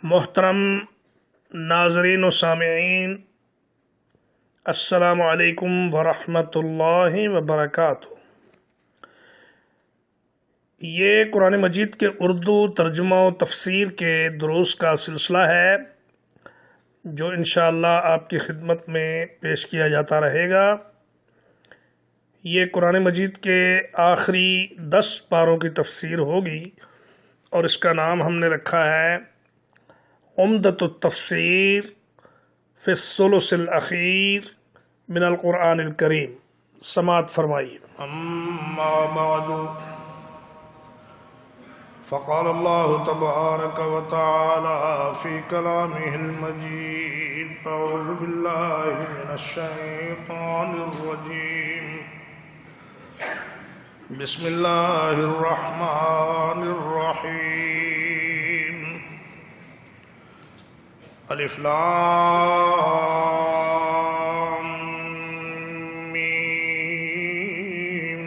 محترم ناظرین و سامعین، السلام علیکم ورحمۃ اللہ وبرکاتہ۔ یہ قرآن مجید کے اردو ترجمہ و تفسیر کے دروس کا سلسلہ ہے جو انشاءاللہ آپ کی خدمت میں پیش کیا جاتا رہے گا۔ یہ قرآن مجید کے آخری 10 پاروں کی تفسیر ہوگی اور اس کا نام ہم نے رکھا ہے عمدۃ التفسیر فی الثلث الاخیر من القرآن الکریم۔ سماعت فرمائیے۔ اما بعد فقال اللہ تبارک وتعالی فی کلامہ المجید اعوذ باللہ من الشیطان الرجیم بسم اللہ الرحمن الرحیم الف لام میم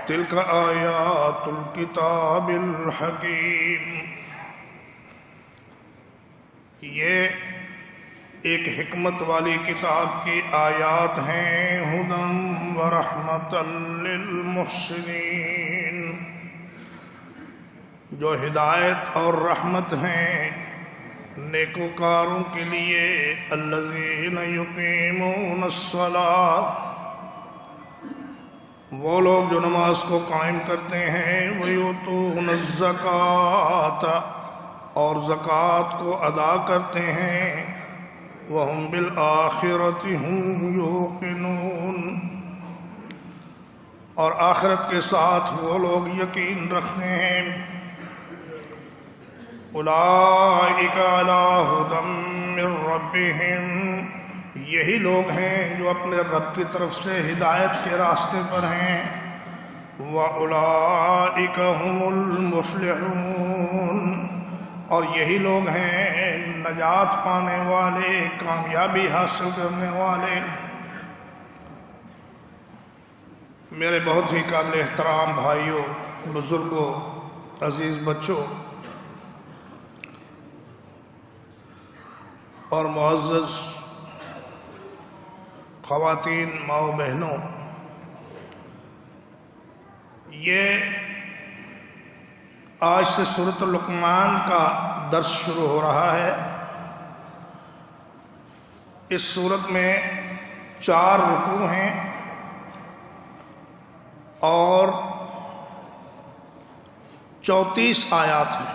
تلک آیات الکتاب الحکیم۔ یہ ایک حکمت والی کتاب کی آیات ہیں، ہدی ورحمۃ للمحسنین، جو ہدایت اور رحمت ہیں نیکوکاروں کے لیے۔ الذین یقیمون الصلاۃ، وہ لوگ جو نماز کو قائم کرتے ہیں، ویؤتون الزکوٰۃ، اور زکوٰۃ کو ادا کرتے ہیں، وہم بالآخرۃ ہم یوقنون، اور آخرت کے ساتھ وہ لوگ یقین رکھتے ہیں۔ اولئک علی ھدی من ربہم، یہی لوگ ہیں جو اپنے رب کی طرف سے ہدایت کے راستے پر ہیں۔ وَأُولَئِكَ هُمُ الْمُفْلِحُونَ، اور یہی لوگ ہیں نجات پانے والے، کامیابی حاصل کرنے والے۔ میرے بہت ہی قابل احترام بھائیوں، بزرگوں، عزیز بچوں اور معزز خواتین، ماؤں بہنوں، یہ آج سے سورۃ لقمان کا درس شروع ہو رہا ہے۔ اس سورت میں 4 رکوع ہیں اور 34 آیات ہیں۔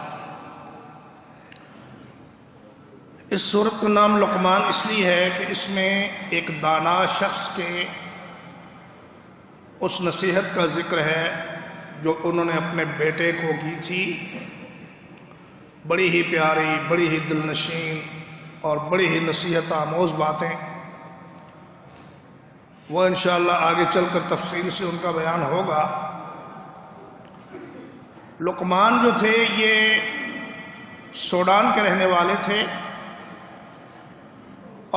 اس سورت کا نام لقمان اس لیے ہے کہ اس میں ایک دانا شخص کے اس نصیحت کا ذکر ہے جو انہوں نے اپنے بیٹے کو کی تھی۔ بڑی ہی پیاری، بڑی ہی دلنشین اور بڑی ہی نصیحت آموز باتیں، وہ انشاءاللہ آگے چل کر تفصیل سے ان کا بیان ہوگا۔ لقمان جو تھے یہ سوڈان کے رہنے والے تھے،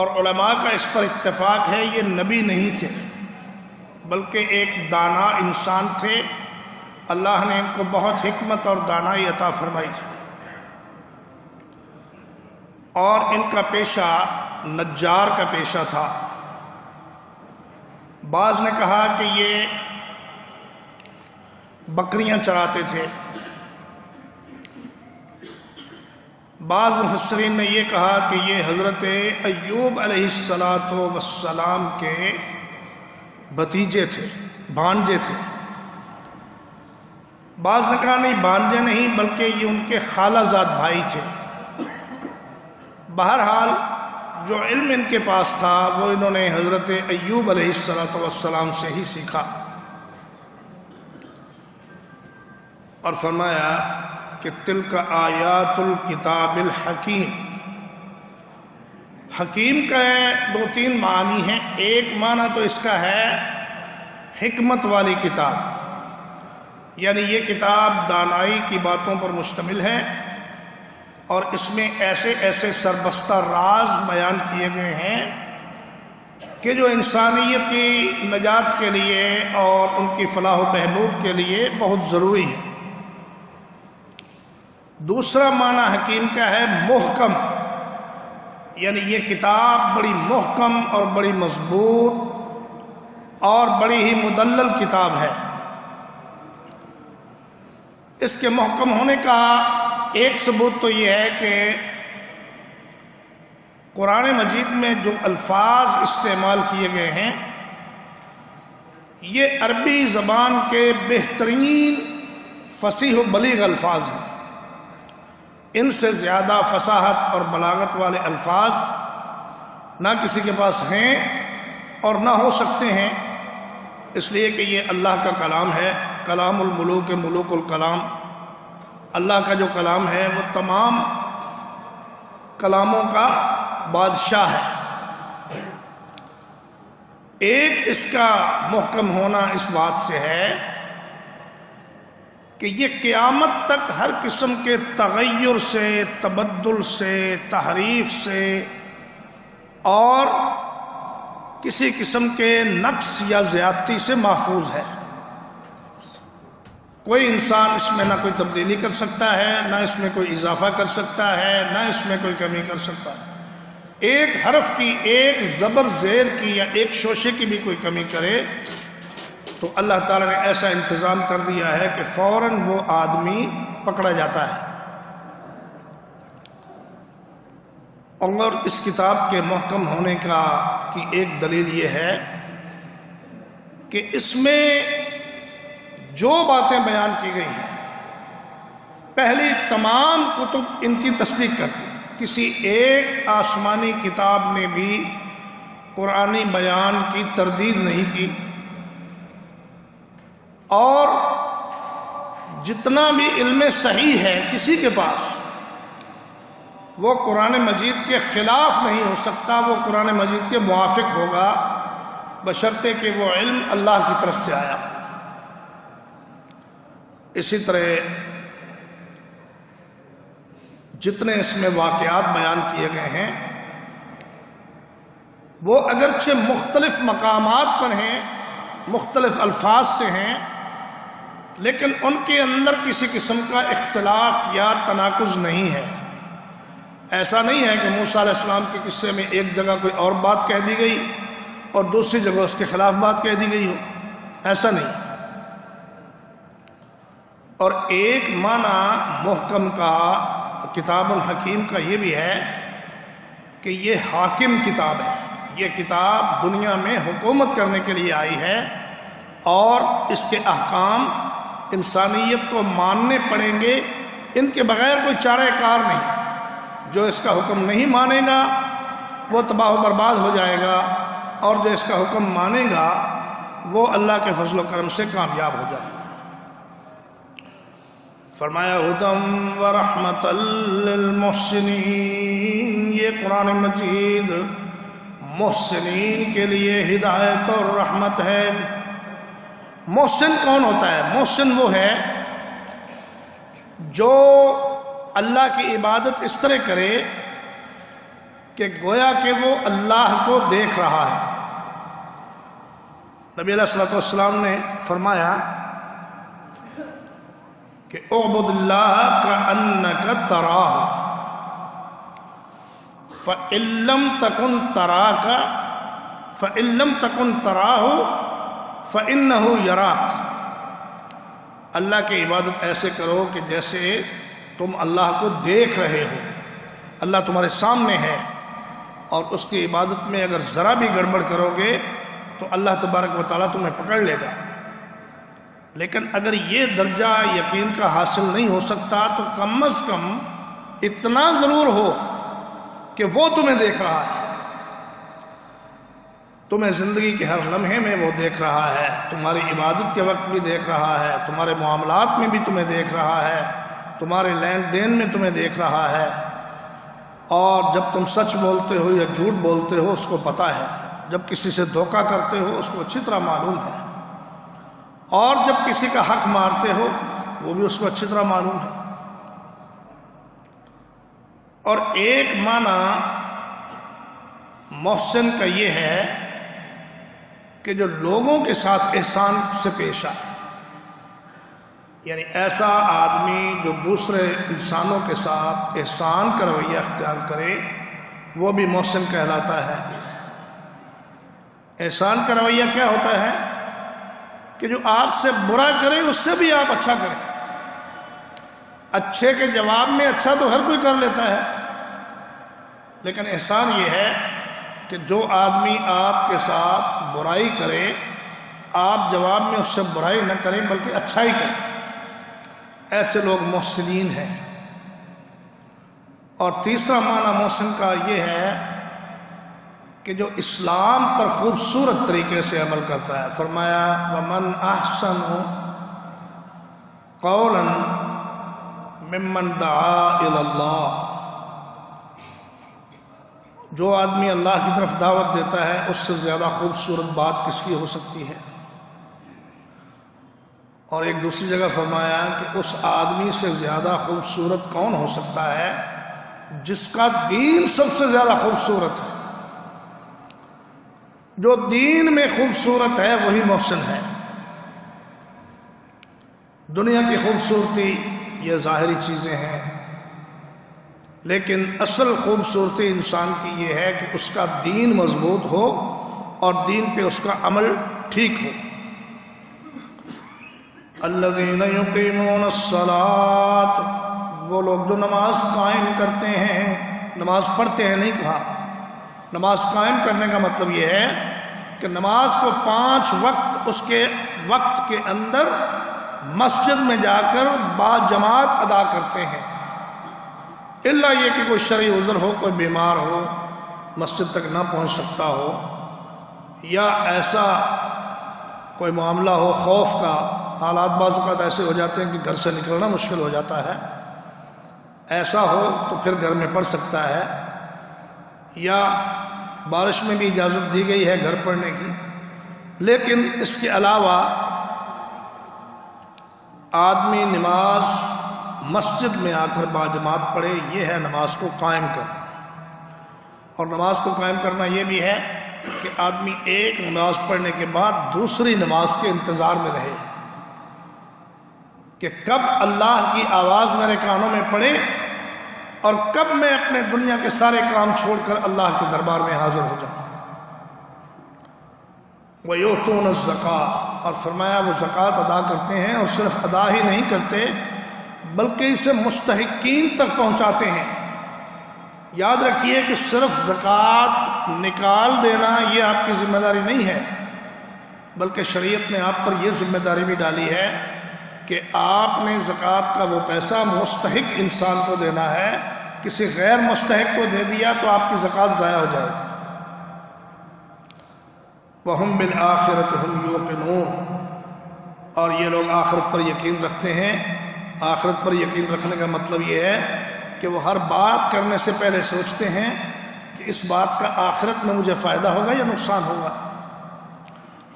اور علماء کا اس پر اتفاق ہے یہ نبی نہیں تھے بلکہ ایک دانا انسان تھے۔ اللہ نے ان کو بہت حکمت اور دانائی عطا فرمائی تھی، اور ان کا پیشہ نجار کا پیشہ تھا۔ بعض نے کہا کہ یہ بکریاں چراتے تھے، بعض مفسرین نے یہ کہا کہ یہ حضرت ایوب علیہ السلام کے بھتیجے تھے، بھانجے تھے۔ بعض نے کہا نہیں، بھانجے نہیں بلکہ یہ ان کے خالہ زاد بھائی تھے۔ بہرحال جو علم ان کے پاس تھا وہ انہوں نے حضرت ایوب علیہ السلام سے ہی سیکھا، اور فرمایا کہ تلک آیات الکتاب الحکیم۔ حکیم کا 2-3 معنی ہیں۔ ایک معنی تو اس کا ہے حکمت والی کتاب، یعنی یہ کتاب دانائی کی باتوں پر مشتمل ہے، اور اس میں ایسے ایسے سربستہ راز بیان کیے گئے ہیں کہ جو انسانیت کی نجات کے لیے اور ان کی فلاح و بہبود کے لیے بہت ضروری ہے۔ دوسرا معنی حکیم کا ہے محکم، یعنی یہ کتاب بڑی محکم اور بڑی مضبوط اور بڑی ہی مدلل کتاب ہے۔ اس کے محکم ہونے کا ایک ثبوت تو یہ ہے کہ قرآن مجید میں جو الفاظ استعمال کیے گئے ہیں یہ عربی زبان کے بہترین فصیح و بلیغ الفاظ ہیں۔ ان سے زیادہ فصاحت اور بلاغت والے الفاظ نہ کسی کے پاس ہیں اور نہ ہو سکتے ہیں، اس لیے کہ یہ اللہ کا کلام ہے، کلام الملوک ملوک الکلام۔ اللہ کا جو کلام ہے وہ تمام کلاموں کا بادشاہ ہے۔ ایک اس کا محکم ہونا اس بات سے ہے کہ یہ قیامت تک ہر قسم کے تغیر سے، تبدل سے، تحریف سے اور کسی قسم کے نقص یا زیادتی سے محفوظ ہے۔ کوئی انسان اس میں نہ کوئی تبدیلی کر سکتا ہے، نہ اس میں کوئی اضافہ کر سکتا ہے، نہ اس میں کوئی کمی کر سکتا ہے۔ ایک حرف کی، ایک زبر زیر کی یا ایک شوشے کی بھی کوئی کمی کرے تو اللہ تعالیٰ نے ایسا انتظام کر دیا ہے کہ فوراً وہ آدمی پکڑا جاتا ہے۔ اور اس کتاب کے محکم ہونے کی ایک دلیل یہ ہے کہ اس میں جو باتیں بیان کی گئی ہیں پہلی تمام کتب ان کی تصدیق کرتی ہیں۔ کسی ایک آسمانی کتاب نے بھی قرآنی بیان کی تردید نہیں کی، اور جتنا بھی علم صحیح ہے کسی کے پاس وہ قرآن مجید کے خلاف نہیں ہو سکتا، وہ قرآن مجید کے موافق ہوگا بشرطے کہ وہ علم اللہ کی طرف سے آیا۔ اسی طرح جتنے اس میں واقعات بیان کیے گئے ہیں وہ اگرچہ مختلف مقامات پر ہیں، مختلف الفاظ سے ہیں، لیکن ان کے اندر کسی قسم کا اختلاف یا تناقض نہیں ہے۔ ایسا نہیں ہے کہ موسیٰ علیہ السلام کے قصے میں ایک جگہ کوئی اور بات کہہ دی گئی اور دوسری جگہ اس کے خلاف بات کہہ دی گئی ہو، ایسا نہیں۔ اور ایک معنی محکم کا، کتاب الحکیم کا یہ بھی ہے کہ یہ حاکم کتاب ہے۔ یہ کتاب دنیا میں حکومت کرنے کے لیے آئی ہے اور اس کے احکام انسانیت کو ماننے پڑیں گے، ان کے بغیر کوئی چارہ کار نہیں۔ جو اس کا حکم نہیں مانے گا وہ تباہ و برباد ہو جائے گا، اور جو اس کا حکم مانے گا وہ اللہ کے فضل و کرم سے کامیاب ہو جائے گا۔ فرمایا ہدی ورحمۃ للمحسنین، یہ قرآن مجید محسنین کے لیے ہدایت اور رحمت ہے۔ محسن کون ہوتا ہے؟ محسن وہ ہے جو اللہ کی عبادت اس طرح کرے کہ گویا کہ وہ اللہ کو دیکھ رہا ہے۔ نبی علیہ الصلوۃ والسلام نے فرمایا کہ اعبد اللہ کأنک تراہ فإن لم تکن تراہ فإنہ یراک۔ اللہ کی عبادت ایسے کرو کہ جیسے تم اللہ کو دیکھ رہے ہو، اللہ تمہارے سامنے ہے، اور اس کی عبادت میں اگر ذرا بھی گڑبڑ کرو گے تو اللہ تبارک و تعالیٰ تمہیں پکڑ لے گا۔ لیکن اگر یہ درجہ یقین کا حاصل نہیں ہو سکتا تو کم از کم اتنا ضرور ہو کہ وہ تمہیں دیکھ رہا ہے، تمہیں زندگی کے ہر لمحے میں وہ دیکھ رہا ہے، تمہاری عبادت کے وقت بھی دیکھ رہا ہے، تمہارے معاملات میں بھی تمہیں دیکھ رہا ہے، تمہارے لین دین میں تمہیں دیکھ رہا ہے، اور جب تم سچ بولتے ہو یا جھوٹ بولتے ہو اس کو پتہ ہے، جب کسی سے دھوکہ کرتے ہو اس کو اچھی طرح معلوم ہے، اور جب کسی کا حق مارتے ہو وہ بھی اس کو اچھی طرح معلوم ہے۔ اور ایک معنی محسن کا یہ ہے کہ جو لوگوں کے ساتھ احسان سے پیش آئے، یعنی ایسا آدمی جو دوسرے انسانوں کے ساتھ احسان کا رویہ اختیار کرے وہ بھی محسن کہلاتا ہے۔ احسان کا رویہ کیا ہوتا ہے؟ کہ جو آپ سے برا کرے اس سے بھی آپ اچھا کریں۔ اچھے کے جواب میں اچھا تو ہر کوئی کر لیتا ہے، لیکن احسان یہ ہے کہ جو آدمی آپ کے ساتھ برائی کرے آپ جواب میں اس سے برائی نہ کریں بلکہ اچھائی کریں، ایسے لوگ محسنین ہیں۔ اور تیسرا معنی محسن کا یہ ہے کہ جو اسلام پر خوبصورت طریقے سے عمل کرتا ہے۔ فرمایا وَمَنْ أَحْسَنُ قَوْلًا مِّمَّنْ دَعَا إِلَى اللَّهِ، جو آدمی اللہ کی طرف دعوت دیتا ہے اس سے زیادہ خوبصورت بات کس کی ہو سکتی ہے؟ اور ایک دوسری جگہ فرمایا کہ اس آدمی سے زیادہ خوبصورت کون ہو سکتا ہے جس کا دین سب سے زیادہ خوبصورت ہے۔ جو دین میں خوبصورت ہے وہی محسن ہے۔ دنیا کی خوبصورتی یہ ظاہری چیزیں ہیں، لیکن اصل خوبصورتی انسان کی یہ ہے کہ اس کا دین مضبوط ہو اور دین پہ اس کا عمل ٹھیک ہو۔ الذین یقیمون الصلاۃ، وہ لوگ جو نماز قائم کرتے ہیں، نماز پڑھتے ہیں نہیں کہا، نماز قائم کرنے کا مطلب یہ ہے کہ نماز کو 5 وقت اس کے وقت کے اندر مسجد میں جا کر با جماعت ادا کرتے ہیں، الا یہ کہ کوئی شرعی عذر ہو، کوئی بیمار ہو، مسجد تک نہ پہنچ سکتا ہو، یا ایسا کوئی معاملہ ہو خوف کا، حالات بعض اوقات ایسے ہو جاتے ہیں کہ گھر سے نکلنا مشکل ہو جاتا ہے، ایسا ہو تو پھر گھر میں پڑھ سکتا ہے، یا بارش میں بھی اجازت دی گئی ہے گھر پڑھنے کی۔ لیکن اس کے علاوہ آدمی نماز مسجد میں آ کر باجماعت پڑھے، یہ ہے نماز کو قائم کرنا۔ اور نماز کو قائم کرنا یہ بھی ہے کہ آدمی ایک نماز پڑھنے کے بعد دوسری نماز کے انتظار میں رہے کہ کب اللہ کی آواز میرے کانوں میں پڑے اور کب میں اپنے دنیا کے سارے کام چھوڑ کر اللہ کے دربار میں حاضر ہو جاؤں۔ وَيُؤْتُونَ الزَّكَاةَ، اور فرمایا وہ زکوٰۃ ادا کرتے ہیں، اور صرف ادا ہی نہیں کرتے بلکہ اسے مستحقین تک پہنچاتے ہیں۔ یاد رکھیے کہ صرف زکوٰۃ نکال دینا یہ آپ کی ذمہ داری نہیں ہے، بلکہ شریعت نے آپ پر یہ ذمہ داری بھی ڈالی ہے کہ آپ نے زکوٰۃ کا وہ پیسہ مستحق انسان کو دینا ہے، کسی غیر مستحق کو دے دیا تو آپ کی زکوٰۃ ضائع ہو جائے۔ وَهُمْ بِالْآخِرَةِ هُمْ يُوقِنُونَ، اور یہ لوگ آخرت پر یقین رکھتے ہیں۔ آخرت پر یقین رکھنے کا مطلب یہ ہے کہ وہ ہر بات کرنے سے پہلے سوچتے ہیں کہ اس بات کا آخرت میں مجھے فائدہ ہوگا یا نقصان ہوگا۔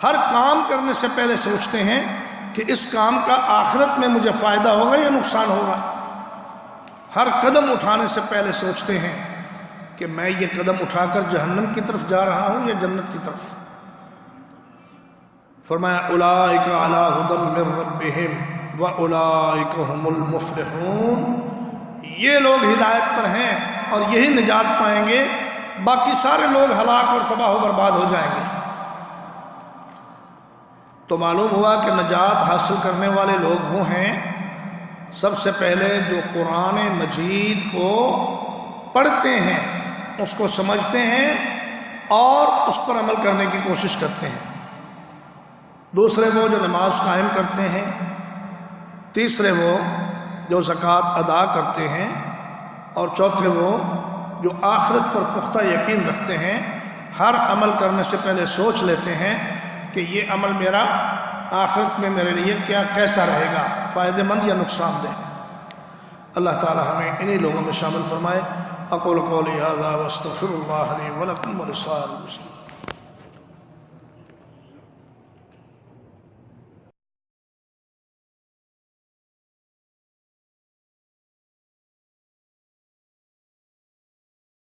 ہر کام کرنے سے پہلے سوچتے ہیں کہ اس کام کا آخرت میں مجھے فائدہ ہوگا یا نقصان ہوگا۔ ہر قدم اٹھانے سے پہلے سوچتے ہیں کہ میں یہ قدم اٹھا کر جہنم کی طرف جا رہا ہوں یا جنت کی طرف۔ فرمایا اولئک علی ھدی من ربہم وَأُولَئِكَ هُمُ الْمُفْلِحُونَ، یہ لوگ ہدایت پر ہیں اور یہی نجات پائیں گے، باقی سارے لوگ ہلاک اور تباہ و برباد ہو جائیں گے۔ تو معلوم ہوا کہ نجات حاصل کرنے والے لوگ وہ ہیں سب سے پہلے جو قرآن مجید کو پڑھتے ہیں، اس کو سمجھتے ہیں اور اس پر عمل کرنے کی کوشش کرتے ہیں۔ دوسرے وہ جو نماز قائم کرتے ہیں، تیسرے وہ جو زکوٰۃ ادا کرتے ہیں، اور چوتھے وہ جو آخرت پر پختہ یقین رکھتے ہیں، ہر عمل کرنے سے پہلے سوچ لیتے ہیں کہ یہ عمل میرا آخرت میں میرے لیے کیسا رہے گا، فائدہ مند یا نقصان دہ۔ اللہ تعالی ہمیں انہی لوگوں میں شامل فرمائے۔ اقول قولی ھذا واستغفر اللہ لی ولکم ولسائر المسلمین۔